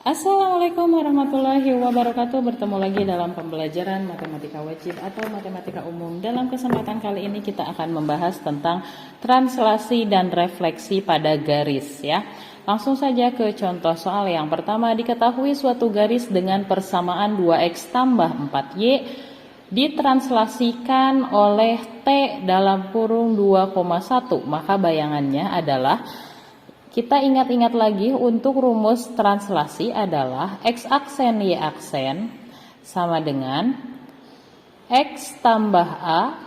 Assalamualaikum warahmatullahi wabarakatuh. Bertemu lagi dalam pembelajaran matematika wajib atau matematika umum. Dalam kesempatan kali ini kita akan membahas tentang translasi dan refleksi pada garis ya. Langsung saja ke contoh soal yang pertama. Diketahui suatu garis dengan persamaan 2x tambah 4y ditranslasikan oleh T dalam kurung 2,1. Maka bayangannya adalah, kita ingat-ingat lagi untuk rumus translasi adalah X aksen Y aksen sama dengan X tambah A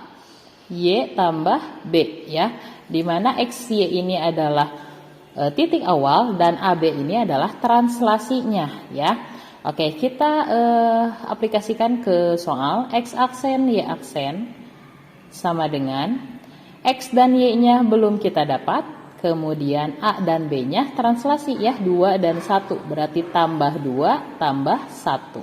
Y tambah B ya. Dimana X Y ini adalah titik awal dan AB ini adalah translasinya ya. Oke, kita aplikasikan ke soal. X aksen Y aksen sama dengan X dan Y-nya belum kita dapat. Kemudian A dan B-nya translasi ya, 2 dan 1, berarti tambah 2 tambah 1.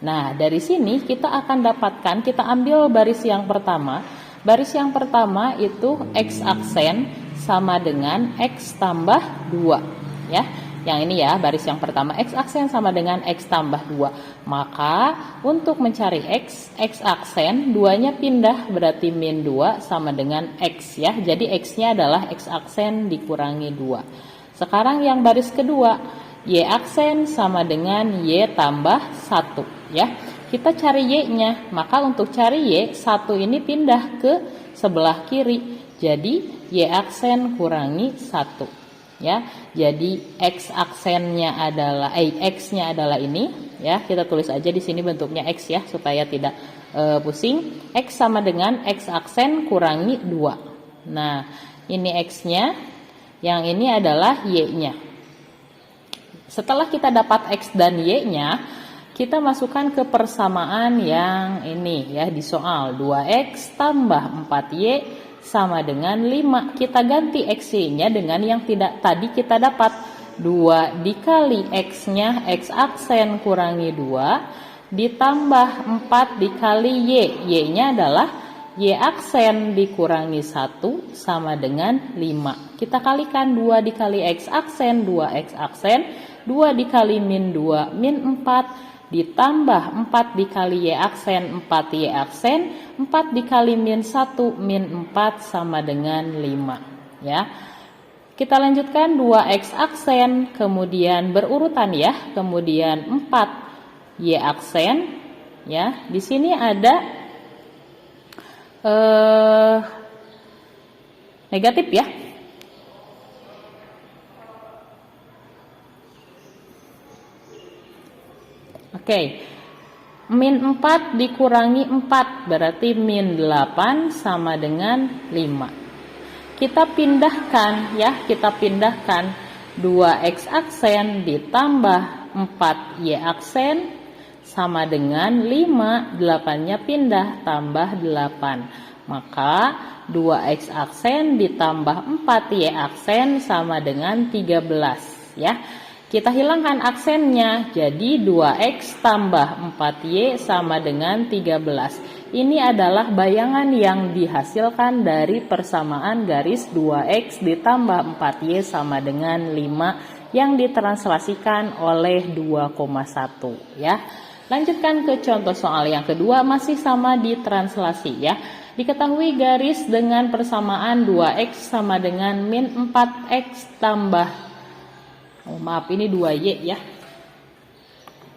Nah, dari sini kita akan dapatkan, kita ambil baris yang pertama. Baris yang pertama itu X aksen sama dengan X tambah 2 ya. Yang ini ya, baris yang pertama X aksen sama dengan X tambah 2. Maka untuk mencari X aksen 2-nya pindah, berarti min 2 sama dengan X ya. Jadi X-nya adalah X aksen dikurangi 2. Sekarang yang baris kedua, Y aksen sama dengan Y tambah 1 ya. Kita cari Y-nya, maka untuk cari Y, 1 ini pindah ke sebelah kiri. Jadi Y aksen kurangi 1. Ya, jadi X aksennya adalah X-nya adalah ini ya. Kita tulis aja di sini bentuknya X ya supaya tidak pusing. X sama dengan X aksen kurangi 2. Nah, ini X-nya, yang ini adalah Y-nya. Setelah kita dapat X dan Y-nya, kita masukkan ke persamaan yang ini ya di soal. 2X tambah 4Y sama dengan 5. Kita ganti X-nya dengan yang tidak tadi kita dapat. 2 dikali X-nya, X aksen kurangi 2, ditambah 4 dikali Y. Y-nya adalah Y aksen dikurangi 1 sama dengan 5. Kita kalikan 2 dikali X aksen, 2X aksen, 2 dikali min 2, min 4, ditambah 4 dikali Y aksen, 4Y aksen, 4 dikali min 1, min 4 sama dengan 5 ya. Kita lanjutkan 2X aksen, kemudian berurutan ya, kemudian 4Y aksen ya. Di sini ada negatif ya. Oke, min 4 dikurangi 4 berarti min 8 sama dengan 5. Kita pindahkan ya, kita pindahkan 2X aksen ditambah 4Y aksen sama dengan 5, 8-nya pindah tambah 8. Maka 2X aksen ditambah 4Y aksen sama dengan 13 ya. Kita hilangkan aksennya, jadi 2X tambah 4Y sama dengan 13. Ini adalah bayangan yang dihasilkan dari persamaan garis 2X ditambah 4Y sama dengan 5 yang ditranslasikan oleh 2,1 ya. Lanjutkan ke contoh soal yang kedua, masih sama ditranslasi ya. Diketahui garis dengan persamaan 2X sama dengan min 4X tambah ini 2Y ya.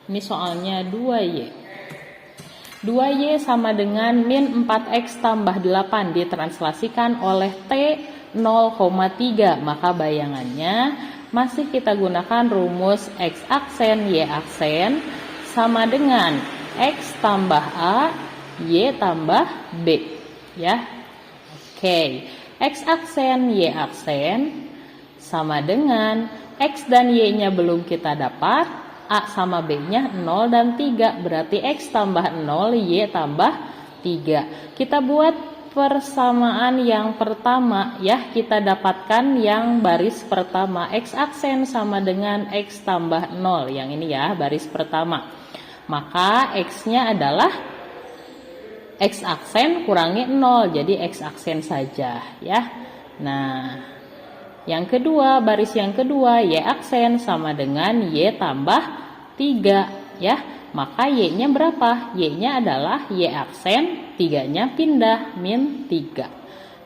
Ini soalnya 2Y. 2Y sama dengan min 4X tambah 8 ditranslasikan oleh T 0,3. Maka bayangannya masih kita gunakan rumus X aksen Y aksen sama dengan X tambah A Y tambah B ya. Oke, X aksen Y aksen sama dengan X dan Y-nya belum kita dapat, A sama B-nya 0 dan 3, berarti X tambah 0, Y tambah 3. Kita buat persamaan yang pertama ya, kita dapatkan yang baris pertama, X aksen sama dengan X tambah 0, yang ini ya, baris pertama. Maka X-nya adalah X aksen kurangi 0, jadi X aksen saja ya. Nah, Yang kedua, baris yang kedua, Y aksen sama dengan Y tambah 3, ya. Maka Y-nya berapa? Y-nya adalah Y aksen, 3-nya pindah, min 3.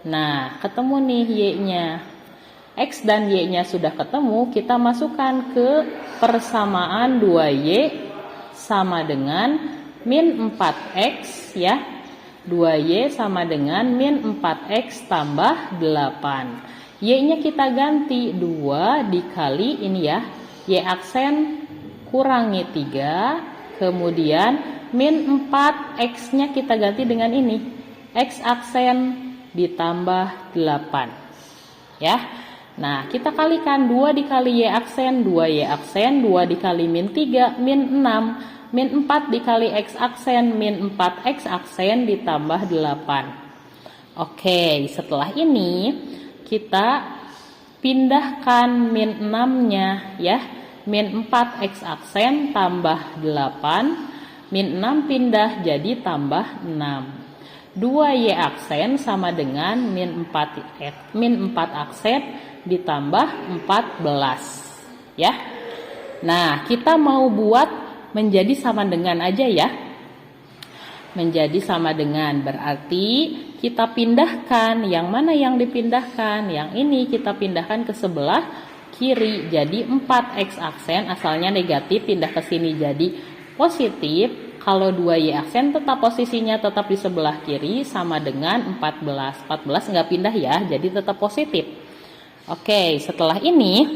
Nah, ketemu nih Y-nya. X dan Y-nya sudah ketemu, kita masukkan ke persamaan 2Y sama dengan min 4X, ya. 2Y sama dengan min 4X tambah 8. Y-nya kita ganti 2 dikali ini ya, Y aksen kurangi 3, kemudian min 4, X-nya kita ganti dengan ini, X aksen ditambah 8. Ya. Nah, kita kalikan 2 dikali Y aksen, 2Y aksen, 2 dikali min 3, min 6. Min 4 dikali X aksen, min 4X aksen ditambah 8. Oke, setelah ini kita pindahkan min 6-nya ya. Min 4X aksen tambah 8, min 6 pindah jadi tambah 6. 2Y aksen sama dengan min 4 aksen ditambah 14, ya. Nah, kita mau buat menjadi sama dengan aja ya. Menjadi sama dengan berarti kita pindahkan, yang mana yang dipindahkan? Yang ini kita pindahkan ke sebelah kiri, jadi 4X aksen asalnya negatif pindah ke sini jadi positif. Kalau 2Y aksen tetap posisinya tetap di sebelah kiri sama dengan 14. 14 nggak pindah ya, jadi tetap positif. Oke, setelah ini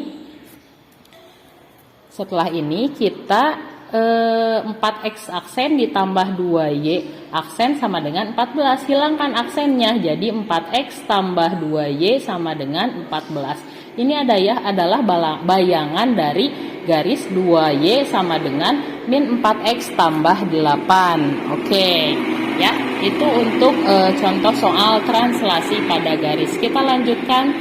kita 4X aksen ditambah 2Y aksen sama dengan 14. Hilangkan aksennya, jadi 4X tambah 2Y sama dengan 14. Ini adalah bayangan dari garis 2Y sama dengan min 4X tambah 8. Oke, ya. Itu untuk contoh soal translasi pada garis. Kita lanjutkan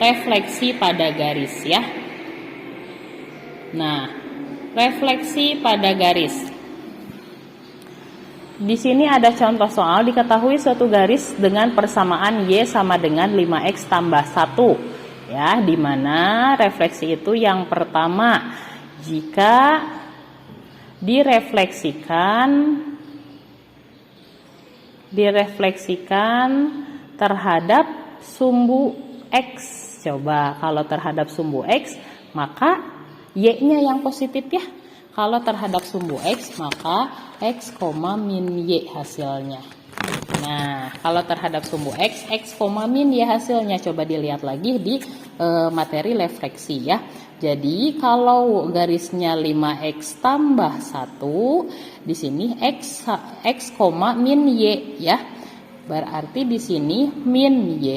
refleksi pada garis ya. Nah, refleksi pada garis. Di sini ada contoh soal, diketahui suatu garis dengan persamaan Y sama dengan 5X tambah 1. Ya, di mana refleksi itu yang pertama, jika direfleksikan terhadap sumbu X. Coba kalau terhadap sumbu X, maka Y-nya yang positif ya. Kalau terhadap sumbu X, maka X, min Y hasilnya. Nah, kalau terhadap sumbu X, X, min Y hasilnya. Coba dilihat lagi di materi refleksi ya. Jadi, kalau garisnya 5X tambah 1, di sini X, min Y ya. Berarti di sini min Y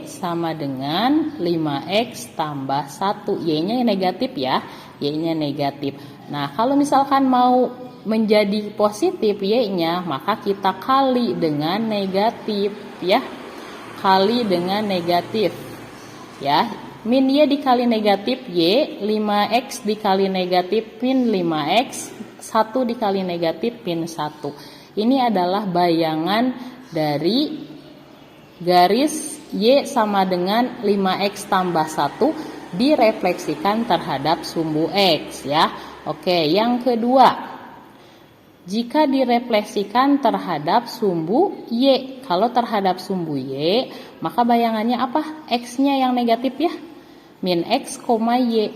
sama dengan 5X tambah 1. Y-nya negatif ya. Y-nya negatif. Nah, kalau misalkan mau menjadi positif Y-nya, maka kita kali dengan negatif ya. Kali dengan negatif. Ya. Min Y dikali negatif Y, 5X dikali negatif min 5X, 1 dikali negatif min 1. Ini adalah bayangan dari garis Y sama dengan 5X tambah 1 direfleksikan terhadap sumbu X ya. Oke, yang kedua, jika direfleksikan terhadap sumbu Y. Kalau terhadap sumbu Y, maka bayangannya apa? X-nya yang negatif ya. Min X, Y.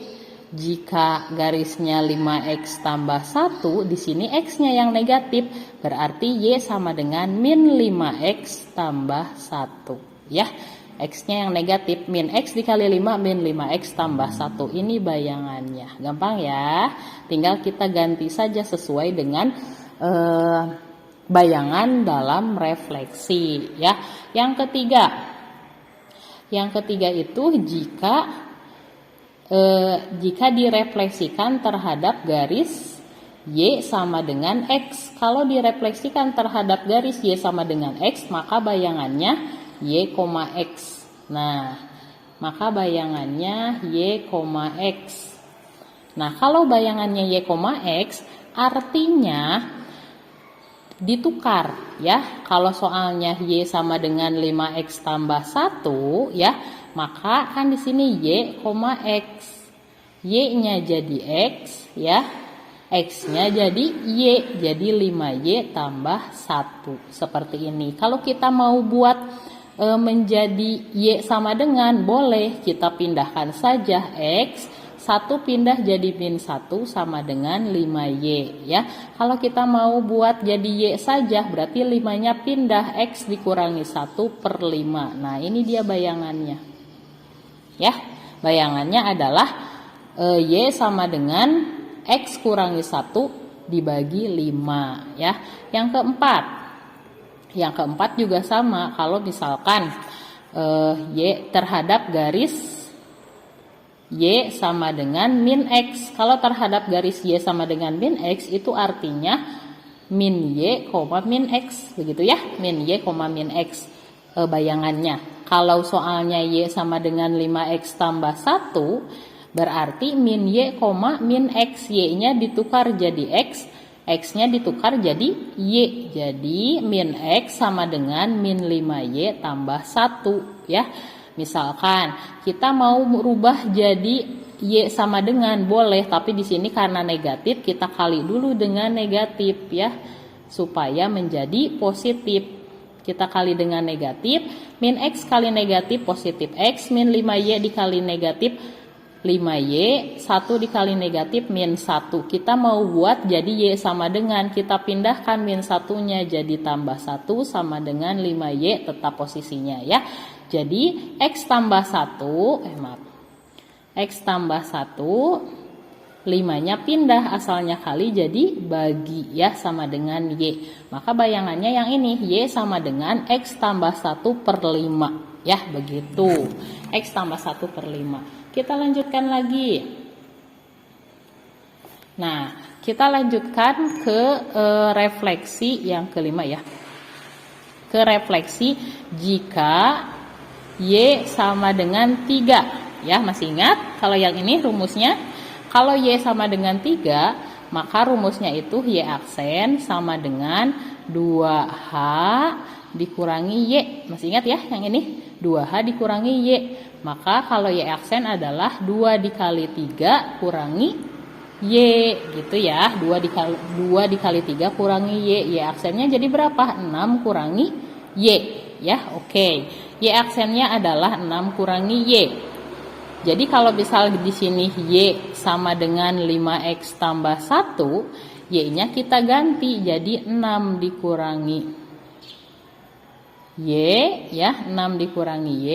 Jika garisnya 5X tambah 1, di sini X-nya yang negatif, berarti Y sama dengan min 5X tambah 1. Ya, X-nya yang negatif, min X dikali 5, min 5X tambah 1. Ini bayangannya. Gampang ya. Tinggal kita ganti saja sesuai dengan bayangan dalam refleksi. Ya. Yang ketiga itu jika direfleksikan terhadap garis Y sama dengan X. Kalau direfleksikan terhadap garis Y sama dengan X, maka bayangannya Y, X. Nah, maka bayangannya Y, X. Nah, kalau bayangannya Y, X, artinya ditukar ya. Kalau soalnya Y sama dengan 5X tambah 1 ya, maka kan di sini Y, X. Y-nya jadi X ya. X-nya jadi Y, jadi 5Y tambah 1 seperti ini. Kalau kita mau buat menjadi Y sama dengan, boleh kita pindahkan saja X, 1 pindah jadi min 1 sama dengan 5Y ya. Kalau kita mau buat jadi Y saja, berarti 5-nya pindah, X dikurangi 1/5. Nah ini dia bayangannya ya. Bayangannya adalah Y sama dengan X kurangi 1 dibagi 5 ya. Yang keempat juga sama. Kalau misalkan Y terhadap garis Y sama dengan min X. Kalau terhadap garis Y sama dengan min X, itu artinya min Y, min X. Begitu ya, min Y, min X bayangannya. Kalau soalnya Y sama dengan 5X tambah 1, berarti min Y, min X. Y-nya ditukar jadi X, X-nya ditukar jadi Y. Jadi min X sama dengan min 5Y tambah 1 ya. Misalkan kita mau merubah jadi Y sama dengan, boleh, tapi di sini karena negatif kita kali dulu dengan negatif ya, supaya menjadi positif. Kita kali dengan negatif, min X kali negatif positif X, min 5Y dikali negatif 5Y, 1 dikali negatif min 1. Kita mau buat jadi Y sama dengan, kita pindahkan min 1-nya jadi tambah 1 sama dengan 5Y tetap posisinya ya. Jadi X tambah 1, X tambah 1, 5-nya pindah, asalnya kali jadi bagi ya, sama dengan Y. Maka bayangannya yang ini, Y sama dengan X tambah 1/5 ya, begitu. X tambah 1/5. Kita lanjutkan lagi. Nah, kita lanjutkan ke refleksi yang kelima ya. Ke refleksi jika Y sama dengan 3. Ya, masih ingat? Kalau yang ini rumusnya, kalau Y sama dengan 3, maka rumusnya itu Y aksen sama dengan 2H dikurangi Y. Masih ingat ya yang ini? 2H dikurangi Y. Maka kalau Y aksen adalah 2 dikali 3 kurangi Y, gitu ya. 2 dikali 3 kurangi Y. Y aksennya jadi berapa? 6 kurangi Y ya. Oke. Y aksennya adalah 6 kurangi Y. Jadi kalau misal di sini Y sama dengan 5X tambah 1, Y-nya kita ganti jadi 6 dikurangi Y ya. 6 dikurangi Y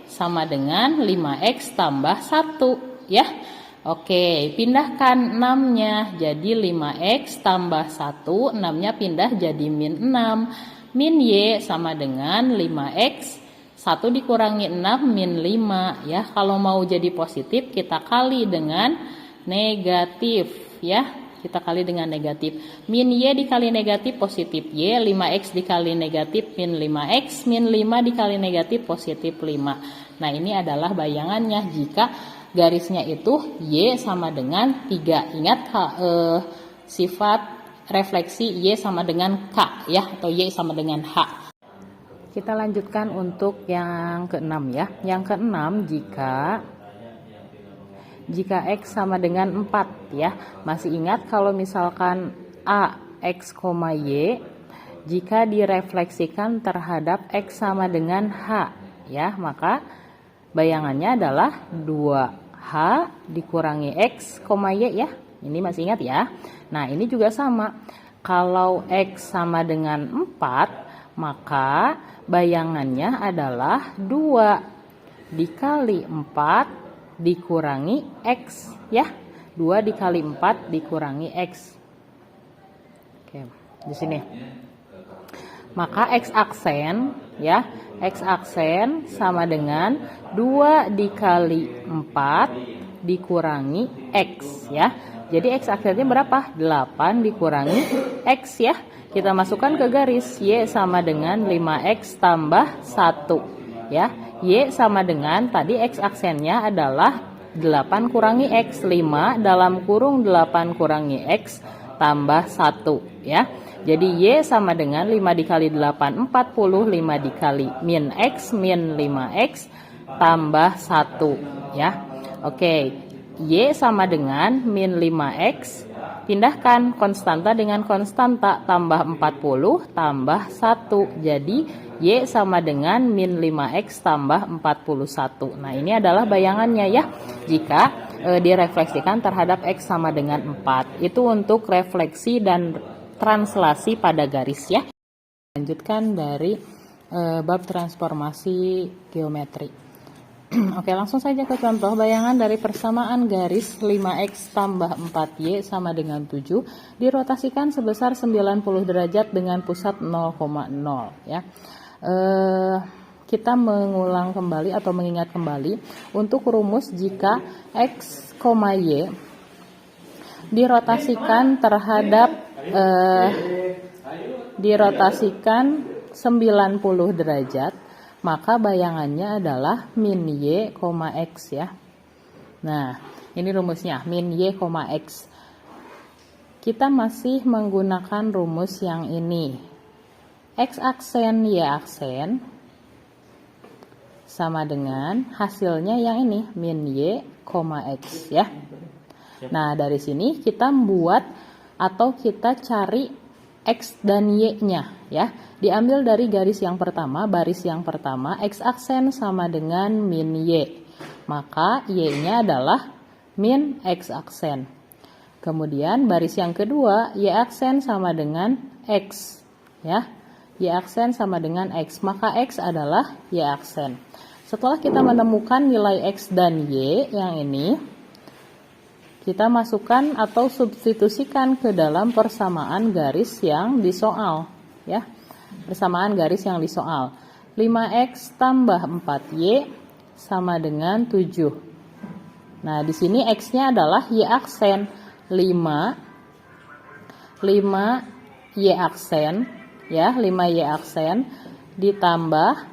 sama dengan 5X tambah 1 ya. Oke, pindahkan 6-nya jadi 5X tambah 1, 6-nya pindah jadi min 6. Min Y sama dengan 5X, 1 dikurangi 6 min 5 ya. Kalau mau jadi positif kita kali dengan negatif ya. Kita kali dengan negatif. Min Y dikali negatif positif Y, 5X dikali negatif min 5X, min 5 dikali negatif positif 5. Nah ini adalah bayangannya jika garisnya itu Y sama dengan 3. Ingat sifat refleksi Y sama dengan K ya, atau Y sama dengan H. Kita lanjutkan untuk yang keenam ya. Yang keenam jika X sama dengan 4 ya. Masih ingat kalau misalkan A, X, Y, jika direfleksikan terhadap X sama dengan H ya, maka bayangannya adalah 2H dikurangi X, Y ya. Ini masih ingat ya. Nah ini juga sama. Kalau X sama dengan 4, maka bayangannya adalah 2 dikali 4 dikurangi X ya. 2 dikali 4 dikurangi X. Oke, di sini. Maka X aksen ya, X aksen sama dengan 2 dikali 4 dikurangi X ya. Jadi X aksennya berapa? 8 dikurangi X ya. Kita masukkan ke garis, Y sama dengan 5X tambah 1 ya. Y sama dengan tadi X aksennya adalah 8 kurangi X, 5 dalam kurung 8 kurangi X tambah 1 ya. Jadi Y sama dengan 5 dikali 8 40, 5 dikali min X min 5X tambah 1 ya. Oke, Y sama dengan min 5X, pindahkan konstanta dengan konstanta, tambah 40 tambah 1. Jadi Y sama dengan min 5X tambah 41. Nah, ini adalah bayangannya ya. Jika direfleksikan terhadap X sama dengan 4. Itu untuk refleksi dan translasi pada garis ya. Lanjutkan dari bab transformasi geometri. Oke, langsung saja ke contoh. Bayangan dari persamaan garis 5X tambah 4Y sama dengan 7 dirotasikan sebesar 90 derajat dengan pusat 0,0 ya. Kita mengulang kembali atau mengingat kembali untuk rumus jika X, Y dirotasikan terhadap dirotasikan 90 derajat, maka bayangannya adalah min Y, X ya. Nah, ini rumusnya, min Y, X. Kita masih menggunakan rumus yang ini. X aksen, Y aksen sama dengan hasilnya yang ini, min Y, X ya. Nah, dari sini kita membuat atau kita cari X dan Y-nya ya. Diambil dari garis yang pertama, baris yang pertama X aksen sama dengan min Y. Maka Y-nya adalah min X aksen. Kemudian baris yang kedua Y aksen sama dengan X ya. Y aksen sama dengan X, maka X adalah Y aksen. Setelah kita menemukan nilai X dan Y yang ini, kita masukkan atau substitusikan ke dalam persamaan garis yang disoal ya. Persamaan garis yang disoal. 5X tambah 4Y sama dengan 7. Nah, di sini X-nya adalah Y aksen. 5 Y aksen ya, 5Y aksen ditambah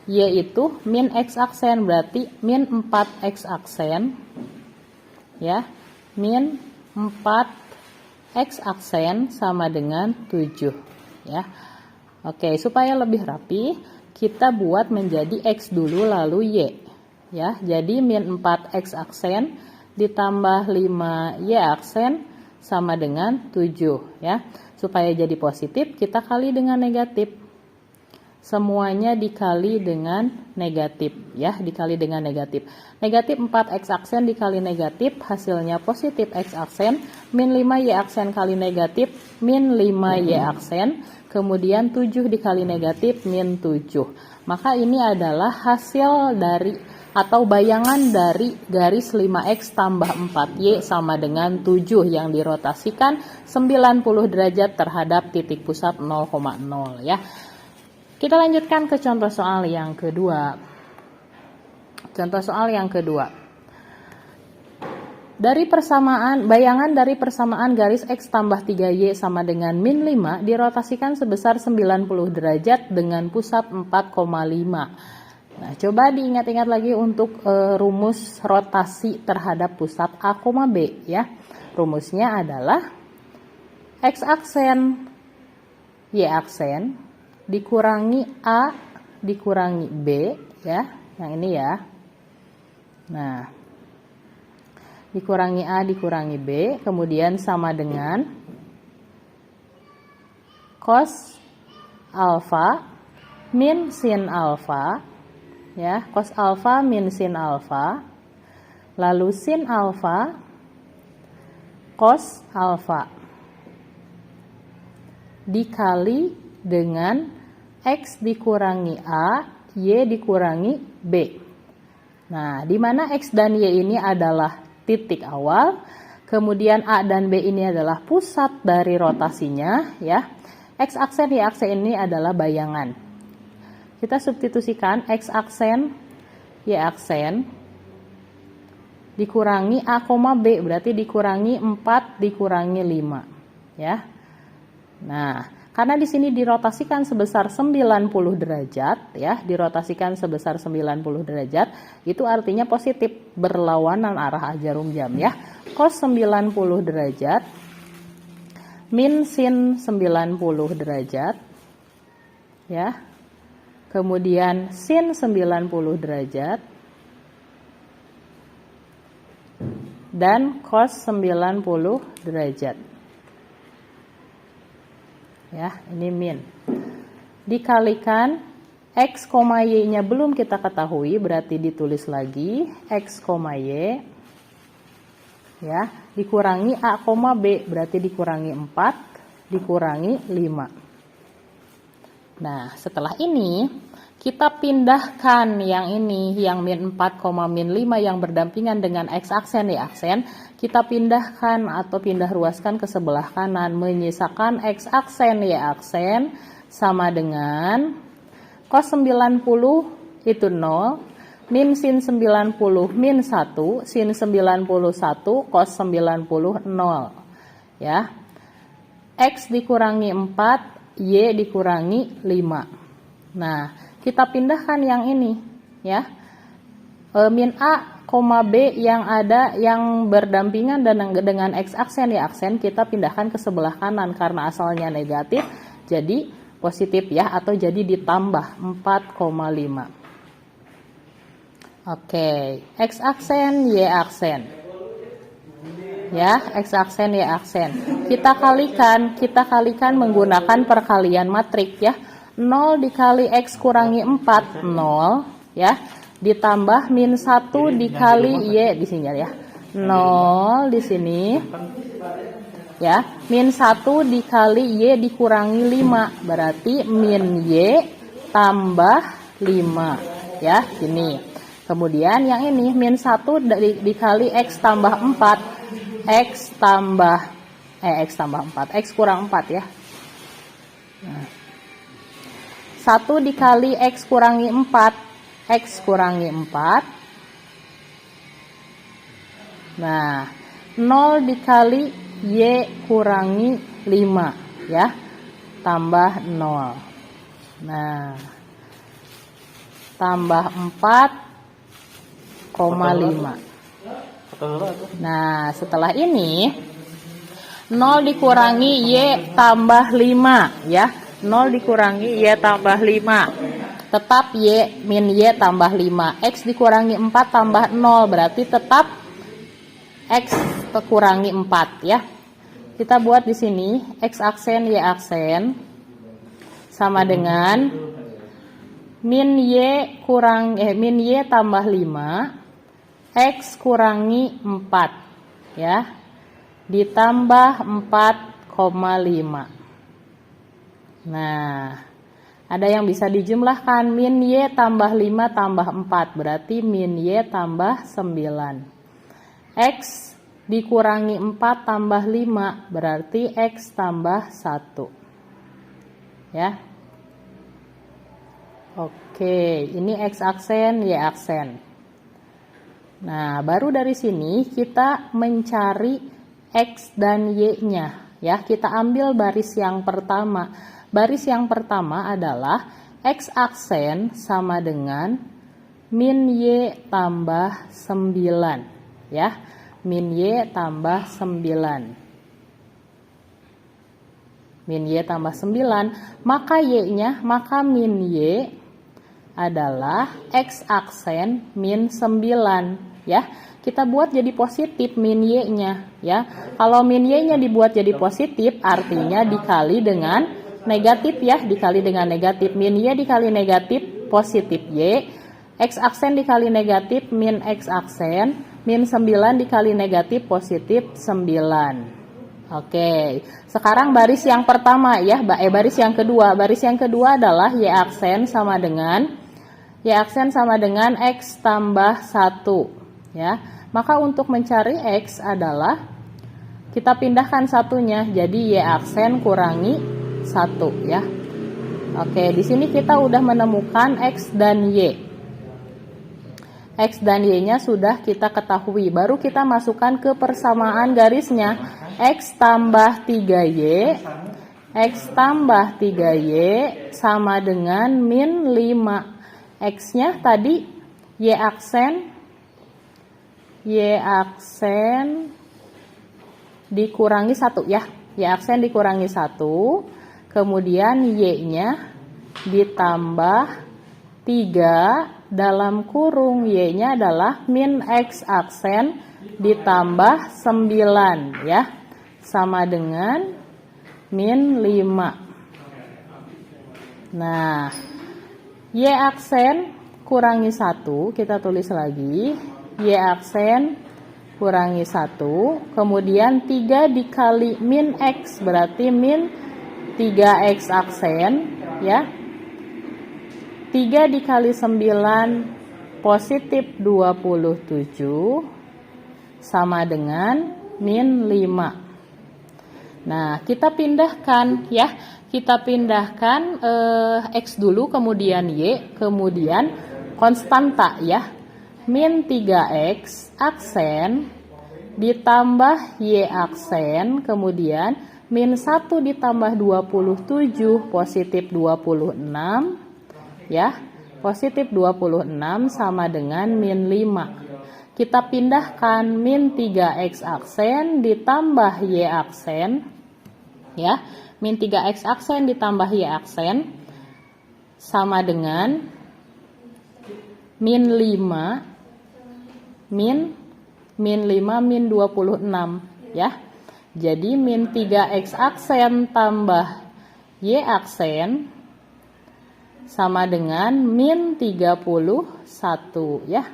Y itu min X aksen, berarti min 4X aksen ya. Min 4X aksen sama dengan 7 ya. Oke, supaya lebih rapi kita buat menjadi X dulu lalu Y ya. Jadi min 4X aksen ditambah 5Y aksen sama dengan 7 ya. Supaya jadi positif kita kali dengan negatif. Semuanya dikali dengan negatif ya, dikali dengan negatif. Negatif 4X aksen dikali negatif, hasilnya positif X aksen, min 5Y aksen kali negatif, min 5Y aksen, kemudian 7 dikali negatif, min 7. Maka ini adalah hasil dari atau bayangan dari garis 5X tambah 4Y sama dengan 7 yang dirotasikan 90 derajat terhadap titik pusat 0,0 ya. Kita lanjutkan ke contoh soal yang kedua. Contoh soal yang kedua. Dari persamaan, bayangan dari persamaan garis X tambah 3Y sama dengan min 5 dirotasikan sebesar 90 derajat dengan pusat 4,5. Nah, coba diingat-ingat lagi untuk rumus rotasi terhadap pusat A, B ya. Rumusnya adalah X aksen, Y aksen dikurangi A dikurangi B ya, yang ini ya. Nah, dikurangi A dikurangi B, kemudian sama dengan cos alfa min sin alfa ya, cos alfa min sin alfa, lalu sin alfa cos alfa dikali dengan X dikurangi A, Y dikurangi B. Nah, di mana X dan Y ini adalah titik awal, kemudian A dan B ini adalah pusat dari rotasinya ya. X aksen, Y aksen ini adalah bayangan. Kita substitusikan X aksen, Y aksen dikurangi A, B, berarti dikurangi 4 dikurangi 5 ya. Nah, karena di sini dirotasikan sebesar 90 derajat ya, dirotasikan sebesar 90 derajat, itu artinya positif, berlawanan arah jarum jam ya. Cos 90 derajat min sin 90 derajat, ya. Kemudian sin 90 derajat, dan cos 90 derajat. Ya, ini min. Dikalikan X, Y-nya belum kita ketahui, berarti ditulis lagi X, Y, ya, dikurangi A, B, berarti dikurangi 4, dikurangi 5. Nah, setelah ini kita pindahkan yang ini, yang min 4, min 5 yang berdampingan dengan X aksen, Y aksen, kita pindahkan atau pindah ruaskan ke sebelah kanan, menyisakan X aksen, Y aksen sama dengan cos 90 itu 0, min sin 90 min 1, sin 91 cos 90 0. Ya. X dikurangi 4, Y dikurangi 5. Nah, kita pindahkan yang ini, ya. Min A, B yang ada yang berdampingan dengan X aksen, Y aksen, kita pindahkan ke sebelah kanan karena asalnya negatif, jadi positif, ya, atau jadi ditambah 4,5. Oke, X aksen, Y aksen. Ya, X aksen, Y aksen. Kita kalikan menggunakan perkalian matrik, ya. 0 dikali X kurangi 4, 0, ya. Ditambah min 1 dikali Y di sini, ya. 0 di sini. Ya, min 1 dikali Y dikurangi 5, berarti min Y tambah 5, ya, gini. Kemudian yang ini min 1 dikali X tambah 4, X tambah 4, X kurang 4, ya. Nah, 1 dikali X kurangi 4, X kurangi 4. Nah, 0 dikali Y kurangi 5, ya, tambah 0. Nah, tambah 4,5. Nah, setelah ini 0 dikurangi Y tambah 5, ya. 0 dikurangi Y tambah 5. Tetap Y min Y tambah 5. X dikurangi 4 tambah 0, berarti tetap X kurangi 4, ya. Kita buat di sini X aksen, Y aksen sama dengan min Y tambah 5, X kurangi 4, ya, ditambah 4,5. Nah, ada yang bisa dijumlahkan, min Y tambah 5 tambah 4, berarti min Y tambah 9. X dikurangi 4 tambah 5, berarti X tambah 1. Ya. Oke, ini X aksen, Y aksen. Nah, baru dari sini kita mencari X dan Y-nya. Ya, kita ambil baris yang pertama. Baris yang pertama adalah X aksen sama dengan min Y tambah 9. Ya, min Y tambah 9. Min Y tambah 9. Maka Y-nya, maka min Y adalah X aksen min 9. Ya, kita buat jadi positif min Y-nya. Ya, kalau min Y-nya dibuat jadi positif, artinya dikali dengan negatif, ya. Dikali dengan negatif. Min Y dikali negatif, positif Y. X aksen dikali negatif, min X aksen. Min 9 dikali negatif, positif 9. Oke, sekarang baris yang pertama, ya, baris yang kedua. Baris yang kedua adalah Y aksen sama dengan X tambah 1, ya. Maka untuk mencari X adalah kita pindahkan satunya, jadi Y aksen kurangi 1, ya. Oke, di sini kita udah menemukan X dan Y. X dan Y-nya sudah kita ketahui. Baru kita masukkan ke persamaan garisnya. X tambah 3Y. X tambah 3Y sama dengan min 5. X-nya tadi Y aksen dikurangi 1, ya. Y aksen dikurangi 1, kemudian Y-nya ditambah 3 dalam kurung Y-nya adalah min X aksen ditambah 9 ya, sama dengan min 5. Nah, Y aksen kurangi 1, kita tulis lagi, Y aksen kurangi 1, kemudian 3 dikali min X, berarti min 3X aksen, ya. 3 dikali 9, positif 27, sama dengan min 5. Nah, kita pindahkan, ya. Kita pindahkan X dulu, kemudian Y, kemudian konstanta, ya. Min 3X aksen ditambah Y aksen, kemudian min 1 ditambah 27, positif 26, ya, positif 26 sama dengan min 5. Kita pindahkan min 3X aksen ditambah Y aksen, ya, min 3X aksen ditambah Y aksen sama dengan min 5, min 5 min 26, ya. Jadi min 3X aksen tambah Y aksen sama dengan min 31, ya.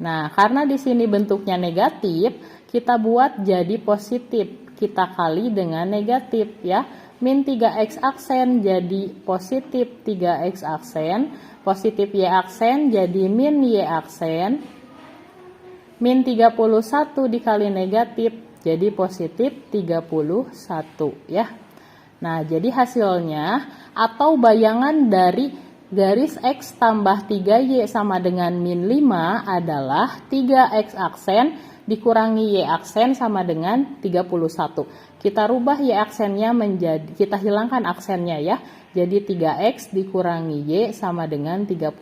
Nah, karena di sini bentuknya negatif, kita buat jadi positif. Kita kali dengan negatif, ya. Min 3X aksen jadi positif 3X aksen, positif Y aksen jadi min Y aksen. Min 31 dikali negatif jadi positif 31, ya. Nah, jadi hasilnya atau bayangan dari garis X tambah 3Y sama dengan min 5 adalah 3X aksen dikurangi Y aksen sama dengan 31. Kita rubah Y aksennya menjadi, kita hilangkan aksennya, ya. Jadi 3X dikurangi Y sama dengan 31.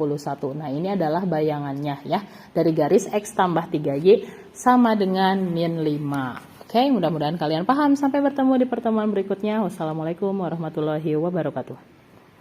Nah, ini adalah bayangannya, ya. Dari garis X tambah 3Y sama dengan min 5. Oke, mudah-mudahan kalian paham. Sampai bertemu di pertemuan berikutnya. Wassalamualaikum warahmatullahi wabarakatuh.